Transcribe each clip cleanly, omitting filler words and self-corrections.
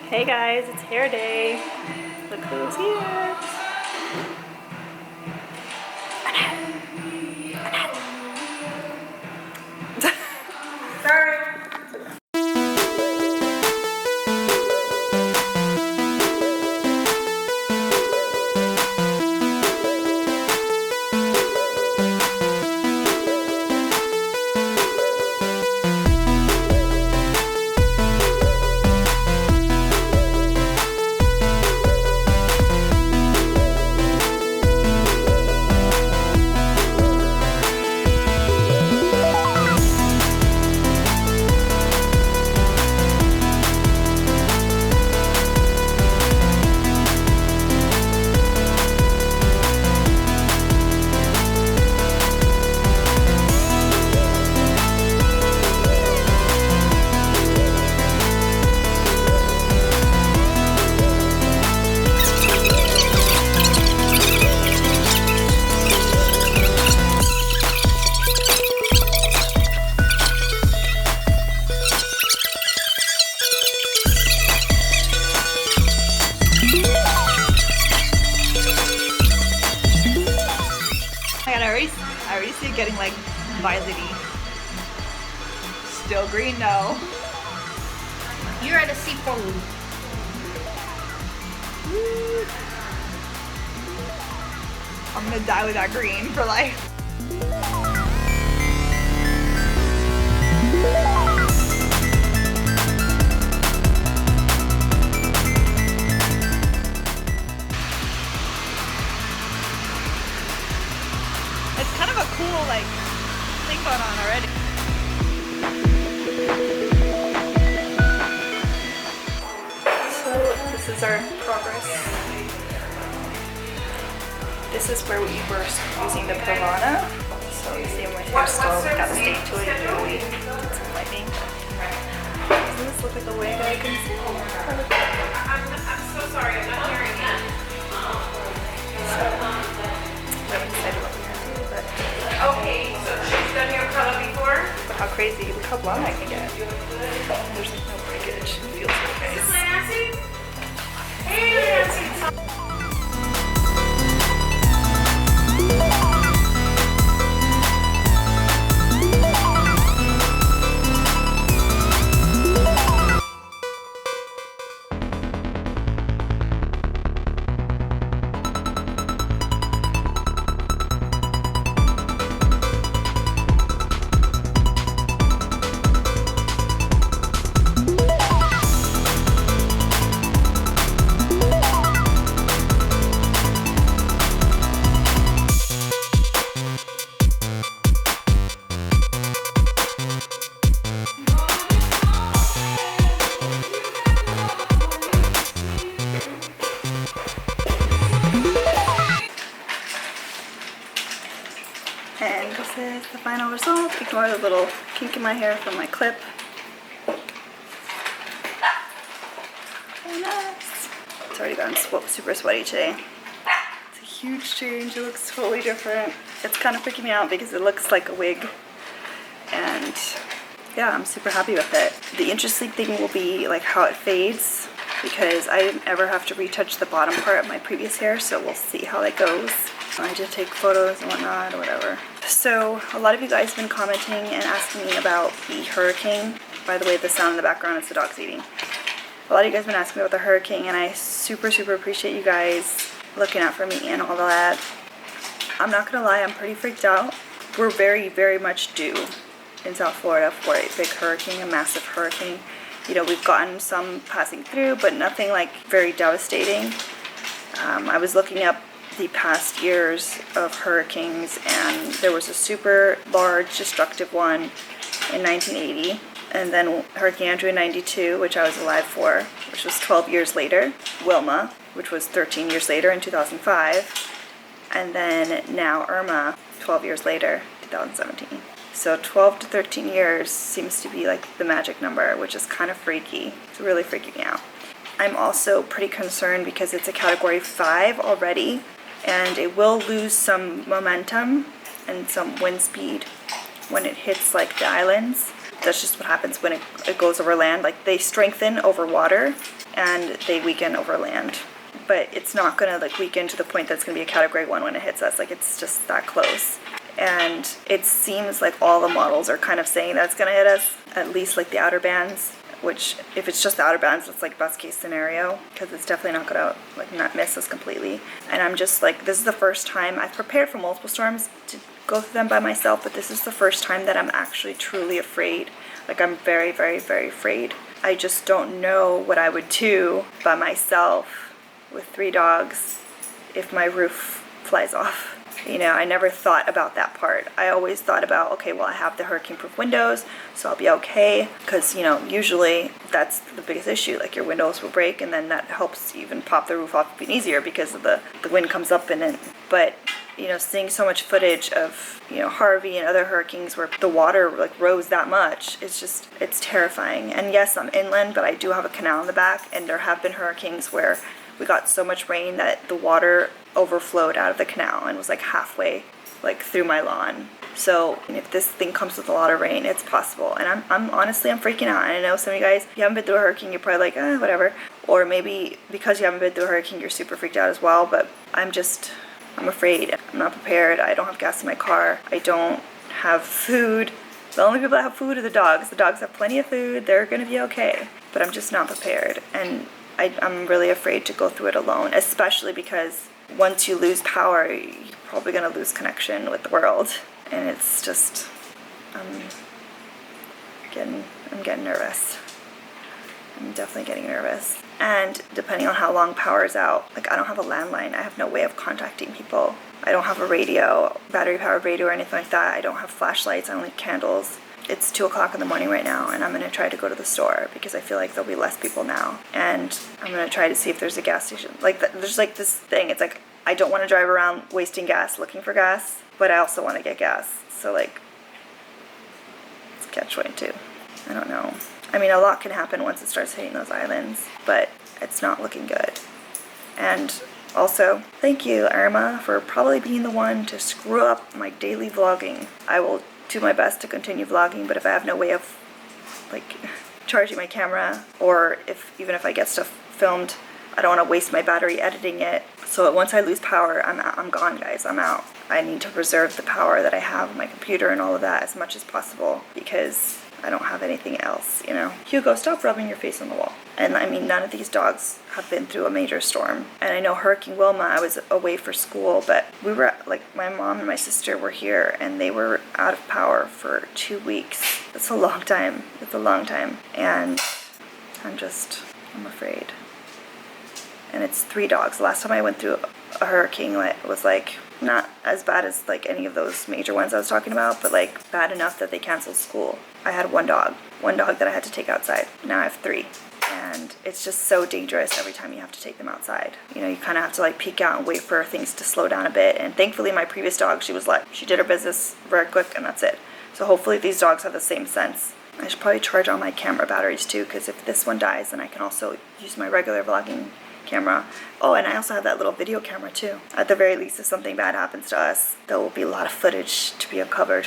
Hey guys, it's hair day. Look who's here. Sorry. I already see it getting like violety. Still green, no. You're at a seafood. I'm gonna die with that green for life. It's kind of a cool like thing going on already. So this is our progress. This is where we were using the piranha. So you see my hair still got stayed to it until we did some lighting. Doesn't this look like a wig I can see? I'm so sorry, I'm not hearing it. So we haven't decided what we're gonna do, but Okay, so she's done your color before? but how crazy, look how blonde I can get. There's like no breakage. It feels okay. Is this Nancy? Hey, Nancy. And this is the final result. Ignore the little kink in my hair from my clip. Very nice. It's already gotten super sweaty today. It's a huge change. It looks totally different. It's kind of freaking me out because it looks like a wig. And yeah, I'm super happy with it. The interesting thing will be like how it fades, because I didn't ever have to retouch the bottom part of my previous hair, so we'll see how that goes. I did take photos and whatnot or whatever. So a lot of you guys have been commenting and asking me about the hurricane. By the way, the sound in the background is the dogs eating. A lot of you guys have been asking me about the hurricane, and I super appreciate you guys looking out for me and all that. I'm not gonna lie, I'm pretty freaked out. We're very much due in South Florida for a big hurricane, a massive hurricane. You know, we've gotten some passing through, but nothing like very devastating. I was looking up the past years of hurricanes, and there was a super large destructive one in 1980, and then Hurricane Andrew in 92, which I was alive for, which was 12 years later, Wilma, which was 13 years later in 2005, and then now Irma, 12 years later, 2017. So 12 to 13 years seems to be like the magic number, which is kind of freaky. It's really freaking me out. I'm also pretty concerned because it's a category 5 already, and it will lose some momentum and some wind speed when it hits like the islands. That's just what happens when it goes over land. Like they strengthen over water, and they weaken over land. But it's not gonna like weaken to the point that's gonna be a category 1 when it hits us. Like it's just that close. And it seems like all the models are kind of saying that it's gonna hit us, at least like the outer bands, which if it's just the outer bands, it's like best case scenario, because it's definitely not gonna like not miss us completely. And I'm just like, this is the first time I've prepared for multiple storms to go through them by myself, but this is the first time that I'm actually truly afraid. Like I'm very, very, very afraid. I just don't know what I would do by myself with 3 dogs if my roof flies off. You know, I never thought about that part. I always thought about, okay, well, I have the hurricane-proof windows, so I'll be okay. Because, you know, usually that's the biggest issue. Like, your windows will break, and then that helps even pop the roof off even easier because of the wind comes up in it. But, you know, seeing so much footage of, you know, Harvey and other hurricanes where the water, like, rose that much, it's terrifying. And yes, I'm inland, but I do have a canal in the back, and there have been hurricanes where we got so much rain that the water overflowed out of the canal and was like halfway like through my lawn. So if this thing comes with a lot of rain, it's possible. And I'm honestly, I'm freaking out. And I know some of you guys, you haven't been through a hurricane, you're probably like, whatever. Or maybe because you haven't been through a hurricane, you're super freaked out as well. But I'm afraid. I'm not prepared. I don't have gas in my car. I don't have food. The only people that have food are the dogs. The dogs have plenty of food. They're gonna be okay. But I'm just not prepared. And I'm really afraid to go through it alone, especially because once you lose power, you're probably going to lose connection with the world. And it's just, I'm getting nervous. I'm definitely getting nervous. And depending on how long power is out, like I don't have a landline. I have no way of contacting people. I don't have a radio, battery-powered radio or anything like that. I don't have flashlights. I only have candles. It's 2 o'clock in the morning right now, and I'm going to try to go to the store because I feel like there'll be less people now. And I'm going to try to see if there's a gas station. Like, there's like this thing. It's like, I don't want to drive around wasting gas looking for gas, but I also want to get gas. So, like, it's catch-22. I don't know. I mean, a lot can happen once it starts hitting those islands, but it's not looking good. And also, thank you, Irma, for probably being the one to screw up my daily vlogging. I will do my best to continue vlogging, but if I have no way of like charging my camera, or even if I get stuff filmed, I don't want to waste my battery editing it. So once I lose power, I'm gone, guys. I'm out. I need to preserve the power that I have on my computer and all of that as much as possible because I don't have anything else, you know. Hugo, stop rubbing your face on the wall. And I mean, none of these dogs have been through a major storm. And I know Hurricane Wilma, I was away for school, but we were, like, my mom and my sister were here, and they were out of power for 2 weeks. That's a long time. It's a long time. And I'm afraid. And it's 3 dogs. The last time I went through a hurricane, it was, like, not as bad as, like, any of those major ones I was talking about, but, like, bad enough that they canceled school. I had one dog that I had to take outside. Now I have 3. And it's just so dangerous every time you have to take them outside. You know, you kind of have to like peek out and wait for things to slow down a bit. And thankfully my previous dog, she did her business very quick and that's it. So hopefully these dogs have the same sense. I should probably charge all my camera batteries too, because if this one dies, then I can also use my regular vlogging camera. Oh, and I also have that little video camera too. At the very least, if something bad happens to us, there will be a lot of footage to be uncovered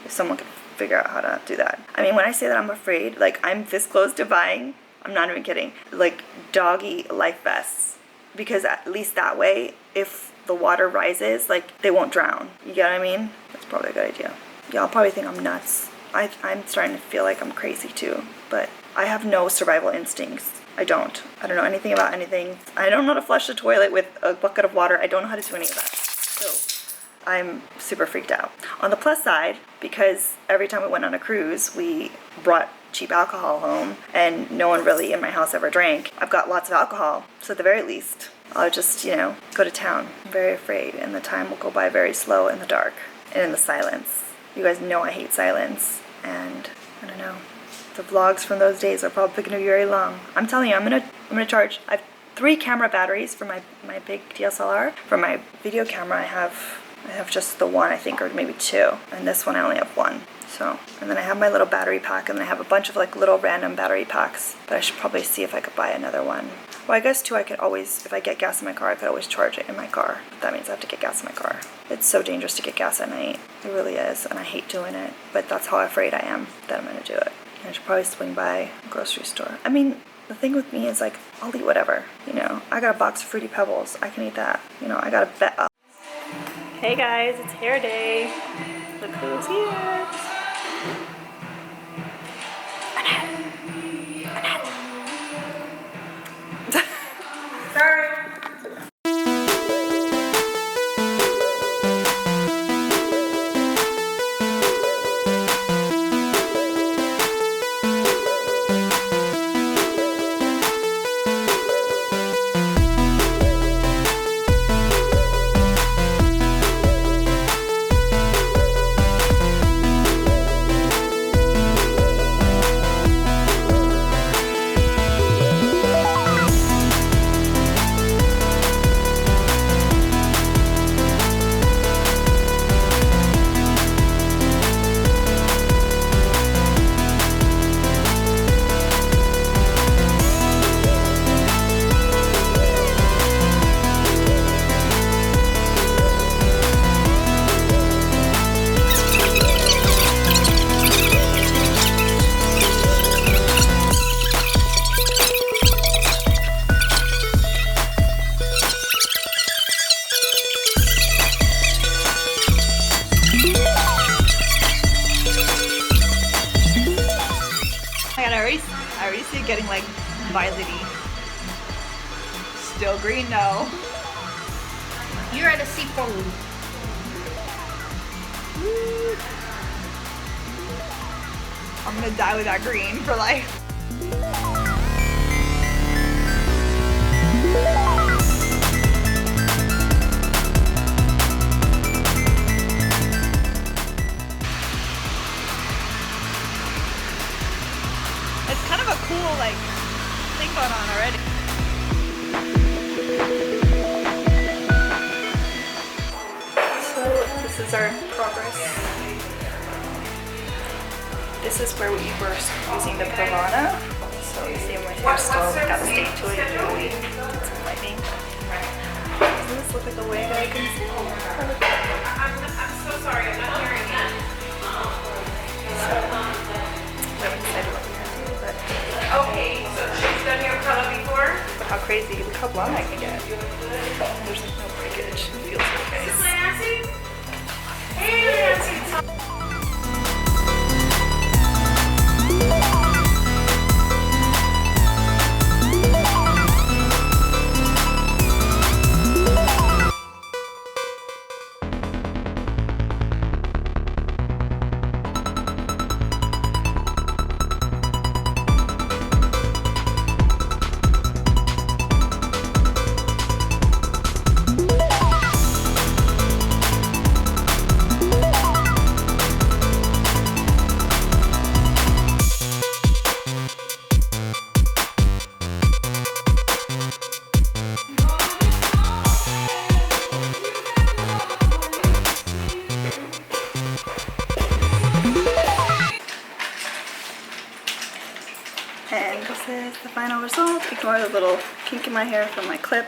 if someone can figure out how to do that. I mean, when I say that I'm afraid, like I'm this close to buying, I'm not even kidding, like doggy life vests, because at least that way, if the water rises, like they won't drown. You get what I mean? That's probably a good idea. Y'all probably think I'm nuts. I'm starting to feel like I'm crazy too, but I have no survival instincts. I don't know anything about anything. I don't know how to flush the toilet with a bucket of water. I don't know how to do any of that. So I'm super freaked out. On the plus side, because every time we went on a cruise, we brought cheap alcohol home, and no one really in my house ever drank. I've got lots of alcohol, so at the very least, I'll just, go to town. I'm very afraid, and the time will go by very slow in the dark and in the silence. You guys know I hate silence, and I don't know. The vlogs from those days are probably going to be very long. I'm telling you, I'm gonna charge. I have 3 camera batteries for my big DSLR. For my video camera, I have just the one, I think, or maybe 2, and this one I only have 1. So, and then I have my little battery pack, and then I have a bunch of like little random battery packs, but I should probably see if I could buy another one. Well, I guess too, I could always, if I get gas in my car, I could always charge it in my car. But that means I have to get gas in my car. It's so dangerous to get gas at night. It really is, and I hate doing it, but that's how afraid I am that I'm gonna do it. And I should probably swing by a grocery store. I mean, the thing with me is like, I'll eat whatever, you know. I got a box of Fruity Pebbles. I can eat that. You know, I got a bet up. Hey guys, it's hair day. Look who's here. Sorry. I already see it getting like violety. Still green, no. You're at a seafood. I'm gonna die with that green for life. It's kind of a cool like thing going on already. So this is our progress. This is where we were using the Pravana. So you see my hair still got the state to it. We did some lighting. Does this look like a wig I can see? I'm so sorry, I'm not hearing you. I'm excited what we're gonna do, but Okay, so she's done your color before? how crazy, look how blonde I can get. There's like no breakage. It feels so This is nice. Nancy? Hey, Nancy. And this is the final result. Ignore the little kink in my hair from my clip.